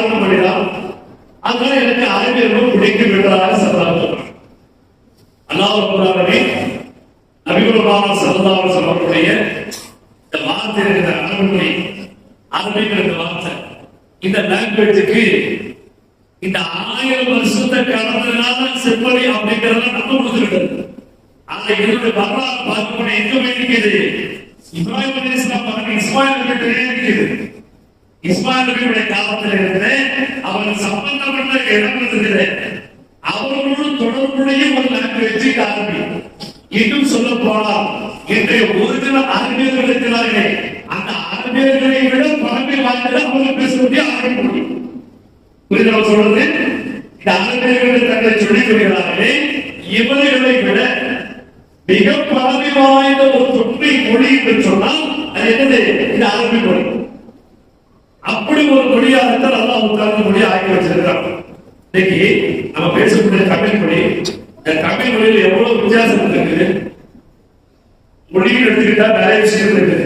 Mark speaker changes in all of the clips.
Speaker 1: ஆரம்பம் பண்ணிதான். அதனால எனக்கு அரபி ரொம்ப பிடிக்கும் என்றாக சொல்றாங்க. அல்லாஹ் ரப்பல் ஆலமீன் நபிகள் நாயகம் ஸல்லல்லாஹு அலைஹி வஸல்லம் அவர்களுடைய இந்த வார்த்தை இருக்கிற அரபிங்கிற வார்த்தை இந்த லாங்குவேஜுக்கு இந்த 1000 வருஷத்தை கடந்ததுனால செம்மொழி அப்படிங்கிறத நம்ம கொடுத்துருக்கோம். அதை என்னுடைய வரலாறு பார்க்கக்கூடிய எங்க இருக்குது? இப்ராஹிம் அலைஹிஸ்ஸலாம் மகன் இஸ்மாயில் கிட்டே இருக்குது. இஸ்மாயில் நபியுடைய காலத்தில் இருந்து அவர் சம்பந்தப்பட்ட இடம் இருக்குது. அவரோடு தொடர்புடைய ஒரு லாங்குவேஜ் அரபி. இன்னும் சொல்ல போனால் இன்றைய ஒரிஜினல் அரபியர்கள் இருக்கிறார்களே, அந்த அரபியர்களை விட பழமை வாய்ந்தது அவர்கள் பேசக்கூடிய அரபி மொழி. புரிதல் சொல்றது, இந்த அரபியர்கள் தங்களை சொல்லிக் கொள்கிறார்களே, இவர்களை விட மிக பழமை வாய்ந்த ஒரு தொன்மை மொழி என்று சொன்னால் அது என்னது? இந்த அரபி மொழி. அப்படி ஒரு மொழியாகத்தான் அல்லாஹ் உட்கார்ந்து மொழியை ஆக்கி வச்சிருக்கிறார். இன்னைக்கு நம்ம பேசக்கூடிய தமிழ் மொழி, இந்த தமிழ் மொழியில் எவ்வளவு வித்தியாசம் இருக்குது. மொழிகள் எடுத்துக்கிட்டா நிறைய விஷயம் இருக்குது.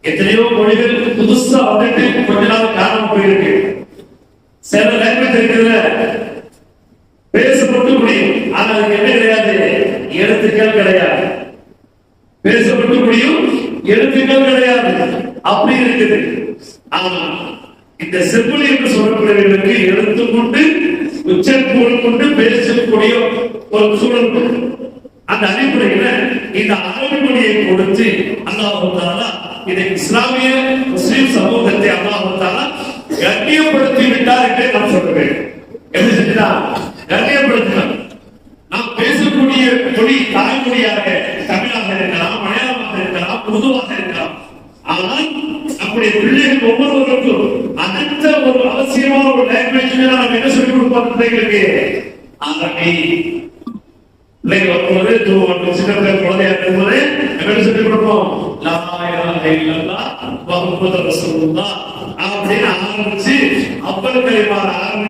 Speaker 1: எத்தனையோ மொழிகள் புதுசா வந்துட்டு கொஞ்ச நாள் காரணம் போயிருக்கு. சில லாங்குவேஜ் இருக்கிறதுல பேசப்பட்டு முடியும், ஆனால் அதுக்கு என்ன கிடையாது? எழுத்துக்கள் கிடையாது. பேசப்பட்டு முடியும், எழுத்துக்கள் கிடையாது. அப்படி இருக்குது. ஆனா இந்த செம்மொழி என்று சொல்லக்கூடியவர்களுக்கு எழுத்து கொண்டு உச்சரிப்பு கொண்டு பேசக்கூடிய ஒரு சூழல். அந்த அடிப்படையில இந்த அரபி மொழியை கொடுத்து அல்லாஹ் தஆலா இதை இஸ்லாமிய முஸ்லிம் சமூகத்தை அல்லாஹ் தஆலா கண்ணியப்படுத்தி விட்டார் என்று நான் சொல்றேன். எப்படி செஞ்சா கண்ணியப்படுத்தினார்? நாம் பேசக்கூடிய மொழி தாய்மொழியாக தமிழாக இருக்கலாம், மலையாளமாக இருக்கலாம், உருதுவாக இருக்கலாம். ஆனால் நம்முடைய பிள்ளைகள் ஒவ்வொருவருக்கும் அந்த ஒரு அவசியமான ஒரு லாங்குவேஜ் நாம் என்ன சொல்லிக் கொடுப்போம்? பிள்ளைகளுக்கு அரபி. பிள்ளைகள் வரும்போது சின்ன பிள்ளை குழந்தையா இருக்கும்போது என்ன சொல்லிக் கொடுப்போம்? லா இலாஹ இல்லல்லாஹ் முஹம்மது ரசூலுல்லாஹ் அப்படின்னு ஆரம்பிச்சு அப்பல் கலிமா